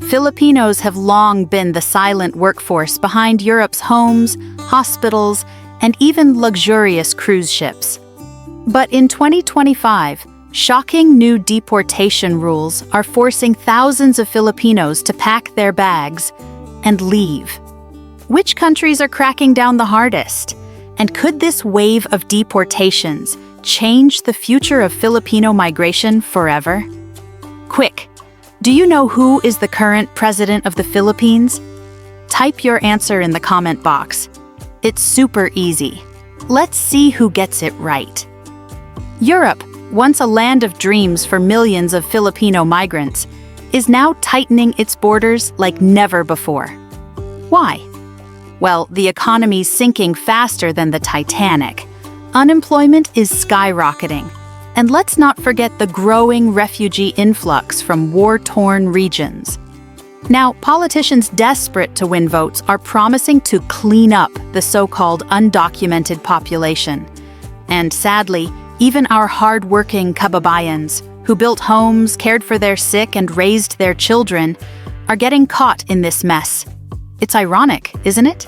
Filipinos have long been the silent workforce behind Europe's homes, hospitals, and even luxurious cruise ships. But in 2025, shocking new deportation rules are forcing thousands of Filipinos to pack their bags and leave. Which countries are cracking down the hardest? And could this wave of deportations change the future of Filipino migration forever? Quick, do you know who is the current president of the Philippines? Type your answer in the comment box. It's super easy. Let's see who gets it right. Europe, once a land of dreams for millions of Filipino migrants, is now tightening its borders like never before. Why? Well, the economy's sinking faster than the Titanic. Unemployment is skyrocketing. And let's not forget the growing refugee influx from war-torn regions. Now, politicians desperate to win votes are promising to clean up the so-called undocumented population. And sadly, even our hardworking kababayans, who built homes, cared for their sick, and raised their children, are getting caught in this mess. It's ironic, isn't it?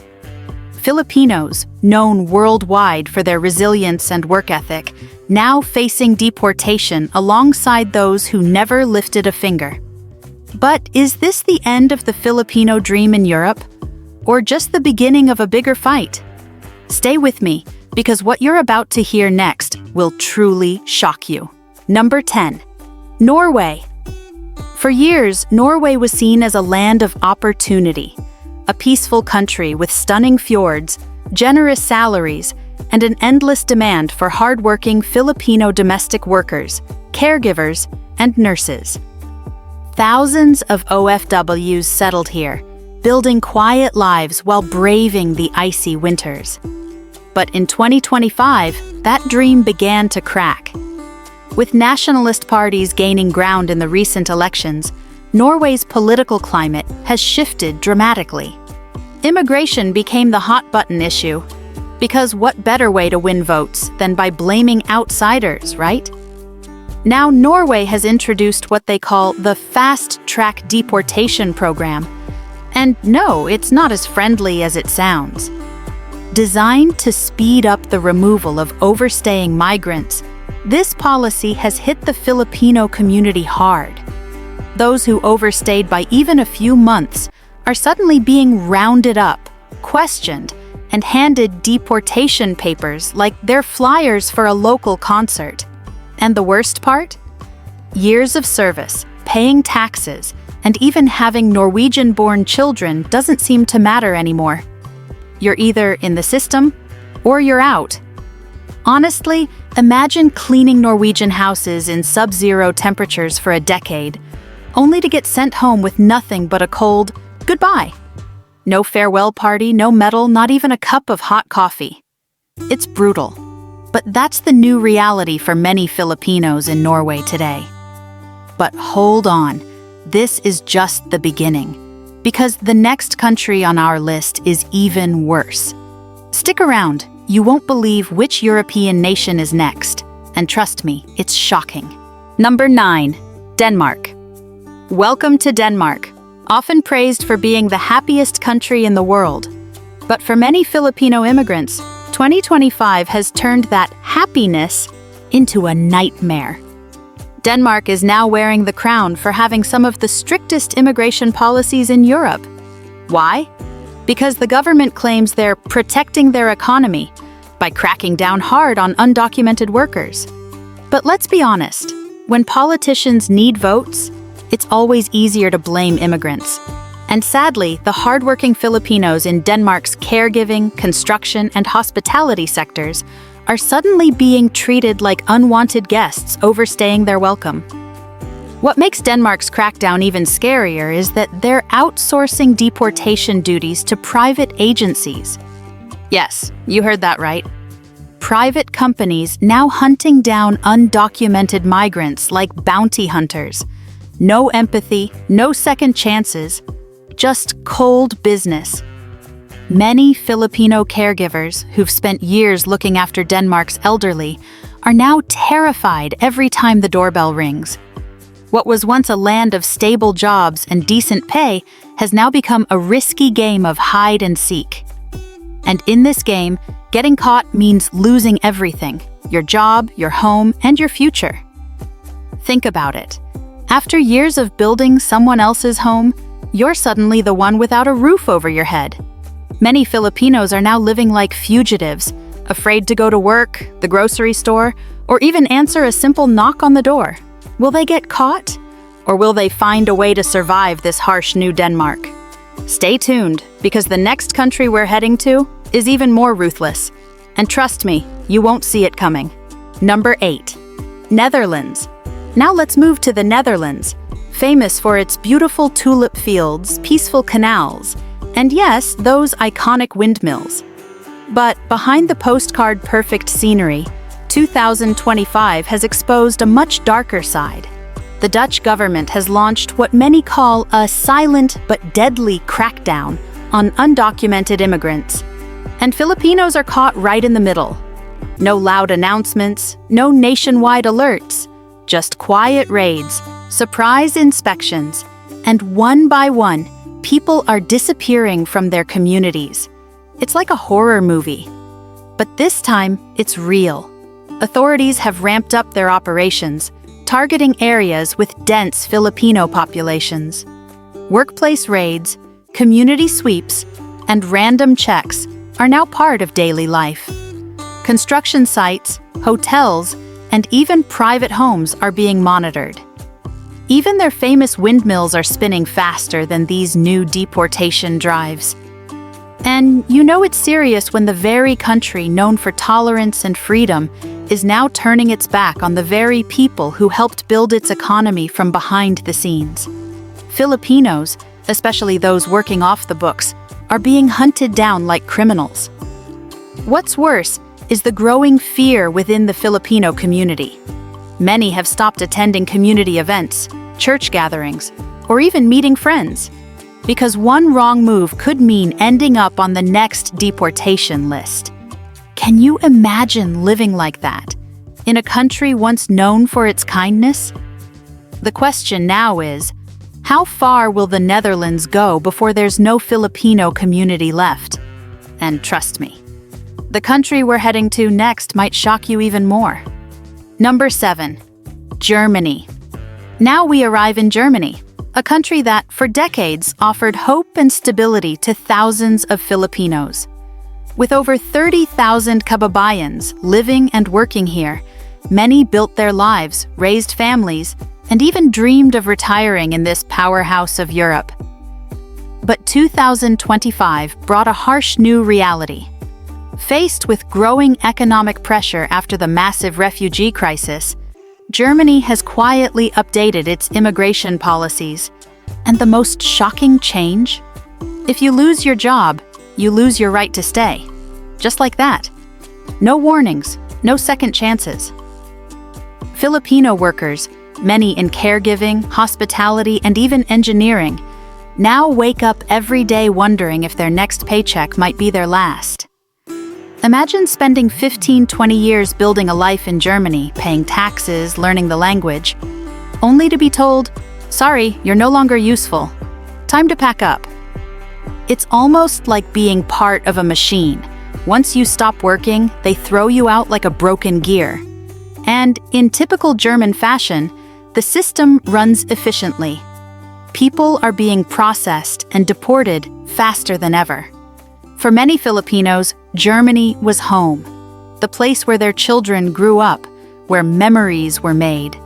Filipinos, known worldwide for their resilience and work ethic, now facing deportation alongside those who never lifted a finger. But is this the end of the Filipino dream in Europe? Or just the beginning of a bigger fight? Stay with me, because what you're about to hear next will truly shock you. Number 10. Norway. For years, Norway was seen as a land of opportunity, a peaceful country with stunning fjords, generous salaries, and an endless demand for hardworking Filipino domestic workers, caregivers, and nurses. Thousands of OFWs settled here, building quiet lives while braving the icy winters. But in 2025, that dream began to crack. With nationalist parties gaining ground in the recent elections, Norway's political climate has shifted dramatically. Immigration became the hot-button issue, because what better way to win votes than by blaming outsiders, right? Now Norway has introduced what they call the fast-track deportation program. And no, it's not as friendly as it sounds. Designed to speed up the removal of overstaying migrants, this policy has hit the Filipino community hard. Those who overstayed by even a few months are suddenly being rounded up, questioned, and handed deportation papers like they're flyers for a local concert. And the worst part? Years of service, paying taxes, and even having Norwegian-born children doesn't seem to matter anymore. You're either in the system or you're out. Honestly, imagine cleaning Norwegian houses in sub-zero temperatures for a decade, only to get sent home with nothing but a cold goodbye. No farewell party, no medal, not even a cup of hot coffee. It's brutal. But that's the new reality for many Filipinos in Norway today. But hold on, this is just the beginning, because the next country on our list is even worse. Stick around, you won't believe which European nation is next. And trust me, it's shocking. Number 9. Denmark. Welcome to Denmark, often praised for being the happiest country in the world. But for many Filipino immigrants, 2025 has turned that happiness into a nightmare. Denmark is now wearing the crown for having some of the strictest immigration policies in Europe. Why? Because the government claims they're protecting their economy by cracking down hard on undocumented workers. But let's be honest, when politicians need votes, it's always easier to blame immigrants. And sadly, the hardworking Filipinos in Denmark's caregiving, construction, and hospitality sectors are suddenly being treated like unwanted guests overstaying their welcome. What makes Denmark's crackdown even scarier is that they're outsourcing deportation duties to private agencies. Yes, you heard that right. Private companies now hunting down undocumented migrants like bounty hunters. No empathy, no second chances, just cold business. Many Filipino caregivers who've spent years looking after Denmark's elderly are now terrified every time the doorbell rings. What was once a land of stable jobs and decent pay has now become a risky game of hide and seek. And in this game, getting caught means losing everything: your job, your home, and your future. Think about it. After years of building someone else's home, you're suddenly the one without a roof over your head. Many Filipinos are now living like fugitives, afraid to go to work, the grocery store, or even answer a simple knock on the door. Will they get caught? Or will they find a way to survive this harsh new Denmark? Stay tuned, because the next country we're heading to is even more ruthless. And trust me, you won't see it coming. Number 8. Netherlands. Now let's move to the Netherlands, famous for its beautiful tulip fields, peaceful canals, and yes, those iconic windmills. But behind the postcard-perfect scenery, 2025 has exposed a much darker side. The Dutch government has launched what many call a silent but deadly crackdown on undocumented immigrants. And Filipinos are caught right in the middle. No loud announcements, no nationwide alerts, just quiet raids, surprise inspections, and one by one, people are disappearing from their communities. It's like a horror movie. But this time, it's real. Authorities have ramped up their operations, targeting areas with dense Filipino populations. Workplace raids, community sweeps, and random checks are now part of daily life. Construction sites, hotels, and even private homes are being monitored. Even their famous windmills are spinning faster than these new deportation drives. And you know it's serious when the very country known for tolerance and freedom is now turning its back on the very people who helped build its economy from behind the scenes. Filipinos, especially those working off the books, are being hunted down like criminals. What's worse is the growing fear within the Filipino community. Many have stopped attending community events, church gatherings, or even meeting friends, because one wrong move could mean ending up on the next deportation list. Can you imagine living like that, in a country once known for its kindness? The question now is, how far will the Netherlands go before there's no Filipino community left? And trust me, the country we're heading to next might shock you even more. Number 7. Germany. Now we arrive in Germany, a country that, for decades, offered hope and stability to thousands of Filipinos. With over 30,000 kababayans living and working here, many built their lives, raised families, and even dreamed of retiring in this powerhouse of Europe. But 2025 brought a harsh new reality. Faced with growing economic pressure after the massive refugee crisis, Germany has quietly updated its immigration policies. And the most shocking change? If you lose your job, you lose your right to stay. Just like that. No warnings, no second chances. Filipino workers, many in caregiving, hospitality, and even engineering, now wake up every day wondering if their next paycheck might be their last. Imagine spending 15-20 years building a life in Germany, paying taxes, learning the language, only to be told, sorry, you're no longer useful. Time to pack up. It's almost like being part of a machine. Once you stop working, they throw you out like a broken gear. And in typical German fashion, the system runs efficiently. People are being processed and deported faster than ever. For many Filipinos, Germany was home, the place where their children grew up, where memories were made.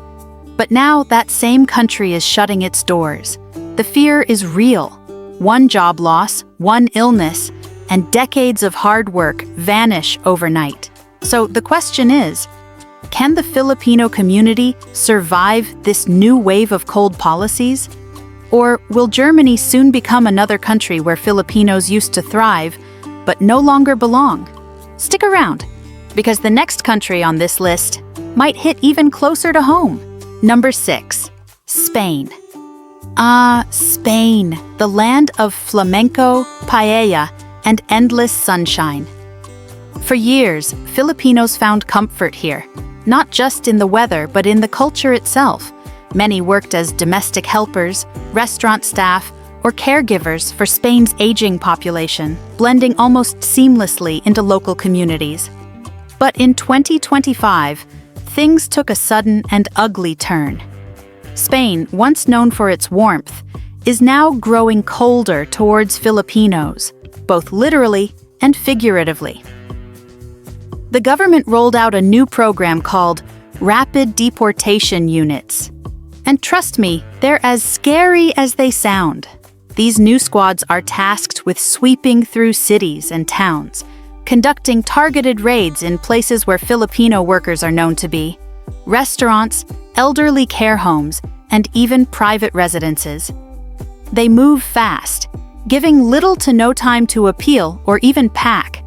But now that same country is shutting its doors. The fear is real. One job loss, one illness, and decades of hard work vanish overnight. So the question is, can the Filipino community survive this new wave of cold policies? Or will Germany soon become another country where Filipinos used to thrive, but no longer belong? Stick around, because the next country on this list might hit even closer to home. Number 6. Spain. Spain, the land of flamenco, paella, and endless sunshine. For years, Filipinos found comfort here, not just in the weather but in the culture itself. Many worked as domestic helpers, restaurant staff, or caregivers for Spain's aging population, blending almost seamlessly into local communities. But in 2025, things took a sudden and ugly turn. Spain, once known for its warmth, is now growing colder towards Filipinos, both literally and figuratively. The government rolled out a new program called Rapid Deportation Units. And trust me, they're as scary as they sound. These new squads are tasked with sweeping through cities and towns, conducting targeted raids in places where Filipino workers are known to be, restaurants, elderly care homes, and even private residences. They move fast, giving little to no time to appeal or even pack.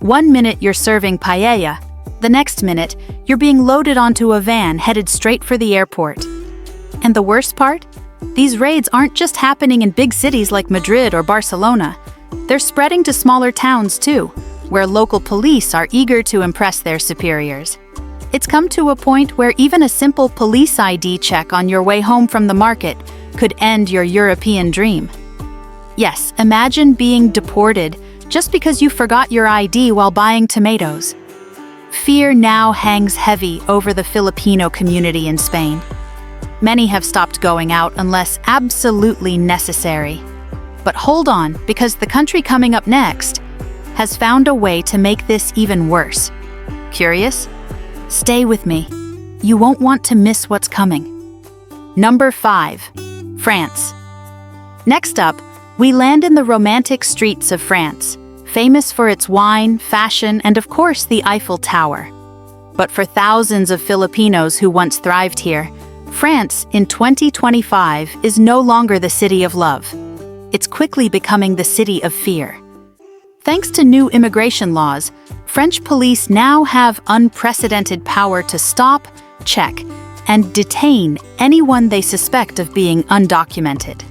1 minute you're serving paella, the next minute you're being loaded onto a van headed straight for the airport. And the worst part? These raids aren't just happening in big cities like Madrid or Barcelona. They're spreading to smaller towns too, where local police are eager to impress their superiors. It's come to a point where even a simple police ID check on your way home from the market could end your European dream. Yes, imagine being deported just because you forgot your ID while buying tomatoes. Fear now hangs heavy over the Filipino community in Spain. Many have stopped going out unless absolutely necessary. But hold on, because the country coming up next has found a way to make this even worse. Curious? Stay with me. You won't want to miss what's coming. Number 5. France. Next up, we land in the romantic streets of France, famous for its wine, fashion, and of course the Eiffel Tower. But for thousands of Filipinos who once thrived here, France in 2025 is no longer the city of love. It's quickly becoming the city of fear. Thanks to new immigration laws, French police now have unprecedented power to stop, check, and detain anyone they suspect of being undocumented.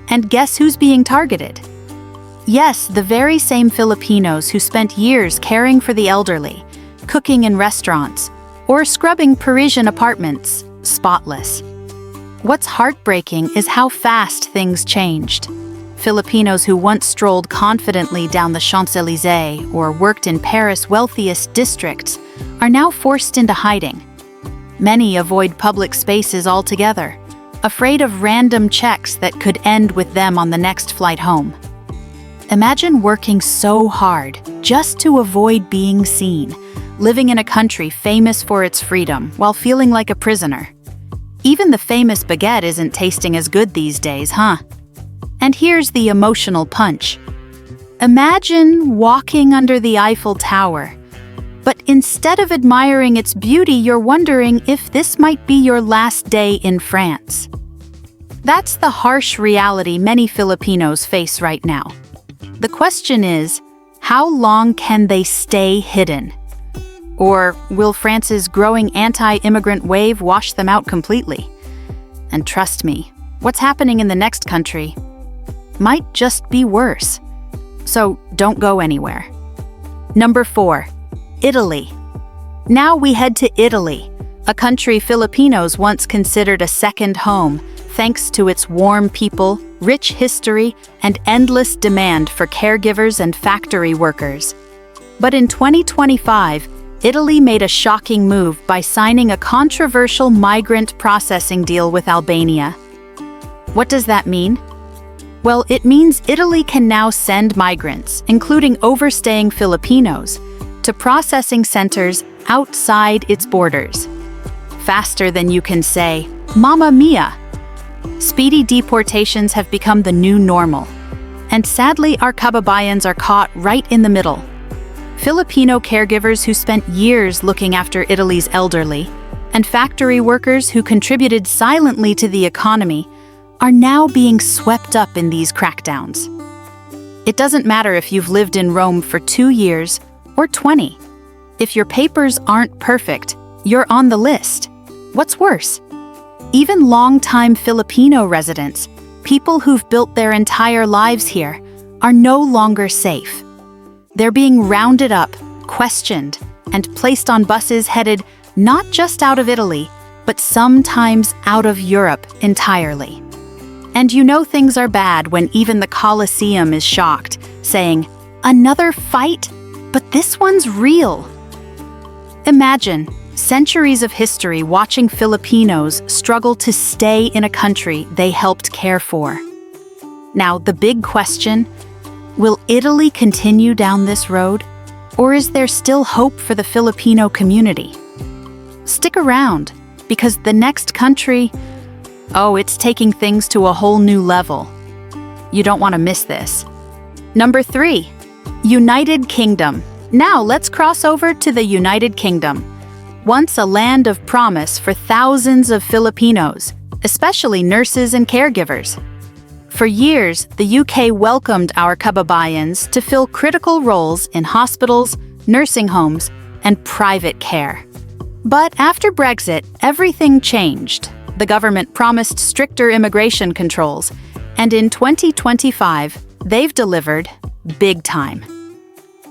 And guess who's being targeted? Yes, the very same Filipinos who spent years caring for the elderly, cooking in restaurants, or scrubbing Parisian apartments spotless. What's heartbreaking is how fast things changed. Filipinos who once strolled confidently down the Champs-Élysées or worked in Paris' wealthiest districts are now forced into hiding. Many avoid public spaces altogether, afraid of random checks that could end with them on the next flight home. Imagine working so hard just to avoid being seen, living in a country famous for its freedom while feeling like a prisoner. Even the famous baguette isn't tasting as good these days, huh? And here's the emotional punch. Imagine walking under the Eiffel Tower, but instead of admiring its beauty, you're wondering if this might be your last day in France. That's the harsh reality many Filipinos face right now. The question is, how long can they stay hidden? Or will France's growing anti-immigrant wave wash them out completely? And trust me, what's happening in the next country might just be worse. So don't go anywhere. Number 4. Italy. Now we head to Italy, a country Filipinos once considered a second home, thanks to its warm people, rich history, and endless demand for caregivers and factory workers. But in 2025, Italy made a shocking move by signing a controversial migrant processing deal with Albania. What does that mean? Well, it means Italy can now send migrants, including overstaying Filipinos, to processing centers outside its borders. Faster than you can say, "Mamma mia!" Speedy deportations have become the new normal. And sadly, our kababayans are caught right in the middle. Filipino caregivers who spent years looking after Italy's elderly, and factory workers who contributed silently to the economy, are now being swept up in these crackdowns. It doesn't matter if you've lived in Rome for 2 years or 20. If your papers aren't perfect, you're on the list. What's worse? Even long-time Filipino residents, people who've built their entire lives here, are no longer safe. They're being rounded up, questioned, and placed on buses headed not just out of Italy, but sometimes out of Europe entirely. And you know things are bad when even the Colosseum is shocked, saying, "Another fight? But this one's real." Imagine centuries of history watching Filipinos struggle to stay in a country they helped care for. Now, the big question, will Italy continue down this road? Or is there still hope for the Filipino community? Stick around, because the next country, it's taking things to a whole new level. You don't want to miss this. Number 3, United Kingdom. Now let's cross over to the United Kingdom. Once a land of promise for thousands of Filipinos, especially nurses and caregivers. For years, the UK welcomed our kababayans to fill critical roles in hospitals, nursing homes, and private care. But after Brexit, everything changed. The government promised stricter immigration controls, and in 2025, they've delivered big time.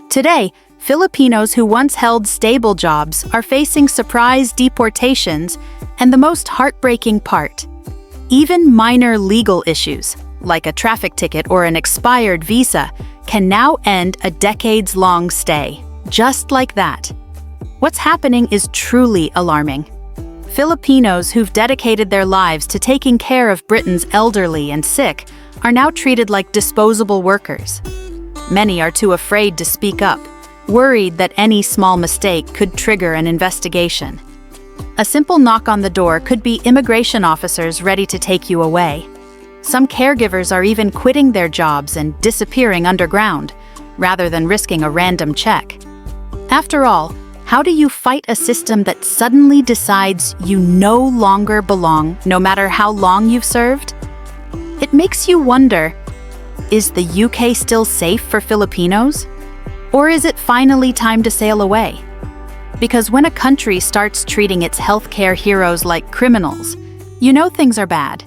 Today, Filipinos who once held stable jobs are facing surprise deportations, and the most heartbreaking part, even minor legal issues, like a traffic ticket or an expired visa, can now end a decades-long stay, just like that. What's happening is truly alarming. Filipinos who've dedicated their lives to taking care of Britain's elderly and sick are now treated like disposable workers. Many are too afraid to speak up, worried that any small mistake could trigger an investigation. A simple knock on the door could be immigration officers ready to take you away. Some caregivers are even quitting their jobs and disappearing underground, rather than risking a random check. After all, how do you fight a system that suddenly decides you no longer belong, no matter how long you've served? It makes you wonder, is the UK still safe for Filipinos? Or is it finally time to sail away? Because when a country starts treating its healthcare heroes like criminals, you know things are bad.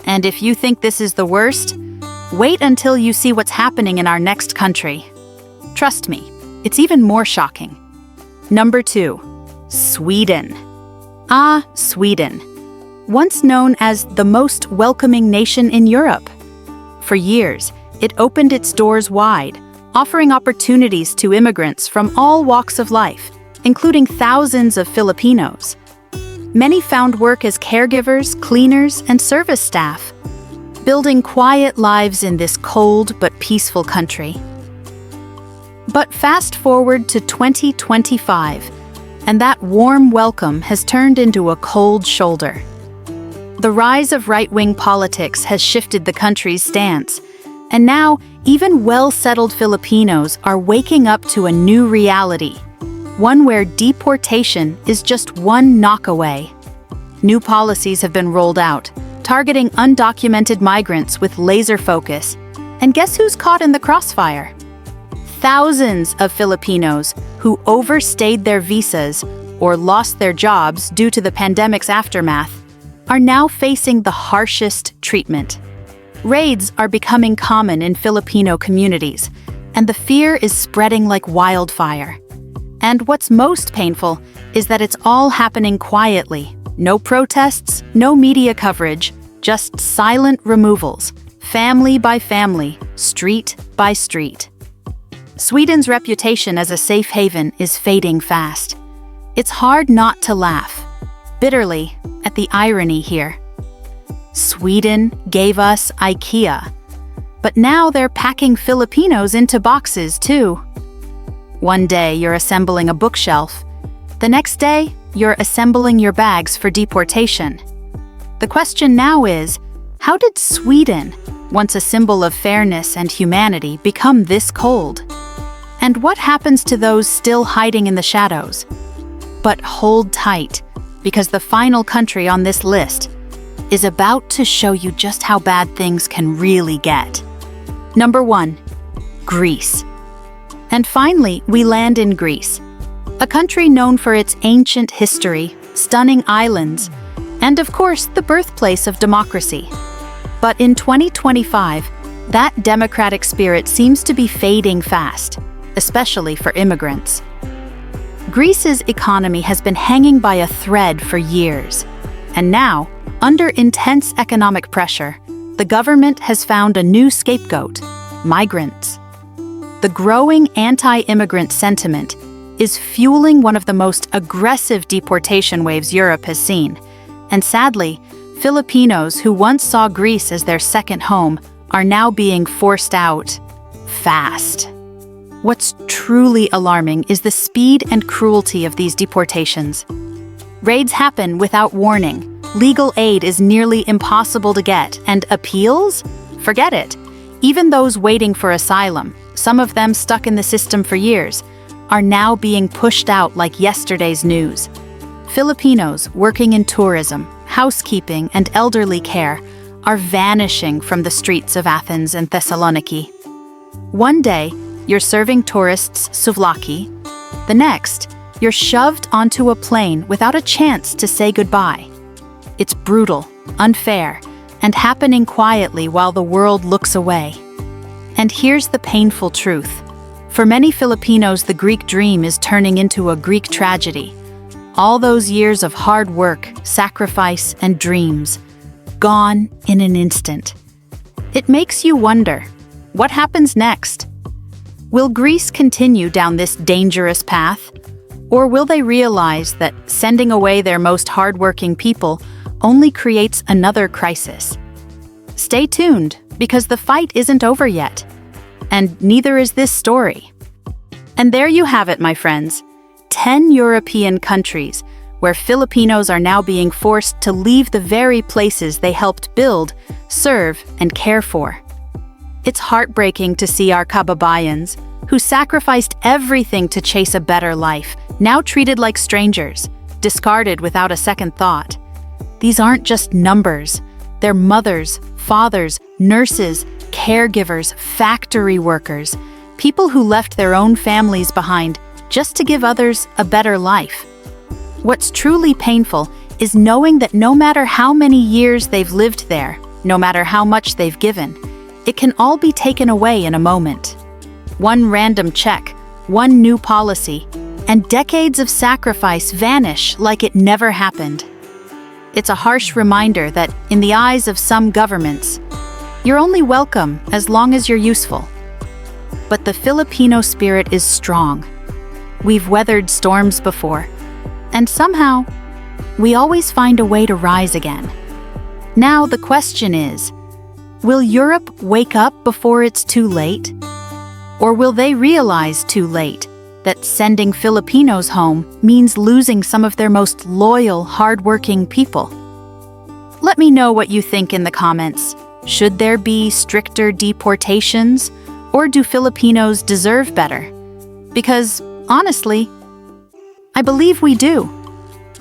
And if you think this is the worst, wait until you see what's happening in our next country. Trust me, it's even more shocking. Number 2, Sweden. Sweden. Once known as the most welcoming nation in Europe. For years, it opened its doors wide, offering opportunities to immigrants from all walks of life, including thousands of Filipinos. Many found work as caregivers, cleaners, and service staff, building quiet lives in this cold but peaceful country. But fast forward to 2025, and that warm welcome has turned into a cold shoulder. The rise of right-wing politics has shifted the country's stance, and now even well-settled Filipinos are waking up to a new reality, one where deportation is just one knock away. New policies have been rolled out, targeting undocumented migrants with laser focus. And guess who's caught in the crossfire? Thousands of Filipinos who overstayed their visas or lost their jobs due to the pandemic's aftermath are now facing the harshest treatment. Raids are becoming common in Filipino communities, and the fear is spreading like wildfire. And what's most painful is that it's all happening quietly. No protests, no media coverage, just silent removals, family by family, street by street. Sweden's reputation as a safe haven is fading fast. It's hard not to laugh, bitterly, at the irony here. Sweden gave us IKEA, but now they're packing Filipinos into boxes too. One day you're assembling a bookshelf. The next day, you're assembling your bags for deportation. The question now is, how did Sweden, once a symbol of fairness and humanity, become this cold? And what happens to those still hiding in the shadows? But hold tight, because the final country on this list is about to show you just how bad things can really get. Number 1, Greece. And finally, we land in Greece, a country known for its ancient history, stunning islands, and of course, the birthplace of democracy. But in 2025, that democratic spirit seems to be fading fast, especially for immigrants. Greece's economy has been hanging by a thread for years. And now, under intense economic pressure, the government has found a new scapegoat: migrants. The growing anti-immigrant sentiment is fueling one of the most aggressive deportation waves Europe has seen. And sadly, Filipinos who once saw Greece as their second home are now being forced out fast. What's truly alarming is the speed and cruelty of these deportations. Raids happen without warning, legal aid is nearly impossible to get, and appeals? Forget it. Even those waiting for asylum, some of them stuck in the system for years, are now being pushed out like yesterday's news. Filipinos working in tourism, housekeeping, and elderly care are vanishing from the streets of Athens and Thessaloniki. One day, you're serving tourists souvlaki. The next, you're shoved onto a plane without a chance to say goodbye. It's brutal, unfair, and happening quietly while the world looks away. And here's the painful truth. For many Filipinos, the Greek dream is turning into a Greek tragedy. All those years of hard work, sacrifice, and dreams, gone in an instant. It makes you wonder, what happens next? Will Greece continue down this dangerous path? Or will they realize that sending away their most hardworking people only creates another crisis? Stay tuned, because the fight isn't over yet. And neither is this story. And there you have it, my friends. 10 European countries where Filipinos are now being forced to leave the very places they helped build, serve, and care for. It's heartbreaking to see our kababayans, who sacrificed everything to chase a better life, now treated like strangers, discarded without a second thought. These aren't just numbers. They're mothers, fathers, nurses, caregivers, factory workers, people who left their own families behind just to give others a better life. What's truly painful is knowing that no matter how many years they've lived there, no matter how much they've given, it can all be taken away in a moment. One random check, one new policy, and decades of sacrifice vanish like it never happened. It's a harsh reminder that, in the eyes of some governments, you're only welcome as long as you're useful. But the Filipino spirit is strong. We've weathered storms before, and somehow, we always find a way to rise again. Now the question is, will Europe wake up before it's too late? Or will they realize too late that sending Filipinos home means losing some of their most loyal, hardworking people? Let me know what you think in the comments. Should there be stricter deportations, or do Filipinos deserve better? Because, honestly, I believe we do.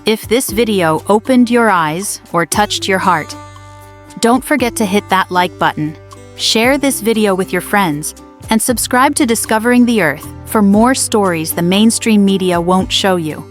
If this video opened your eyes or touched your heart, don't forget to hit that like button, share this video with your friends, and subscribe to Discovering the Earth for more stories the mainstream media won't show you.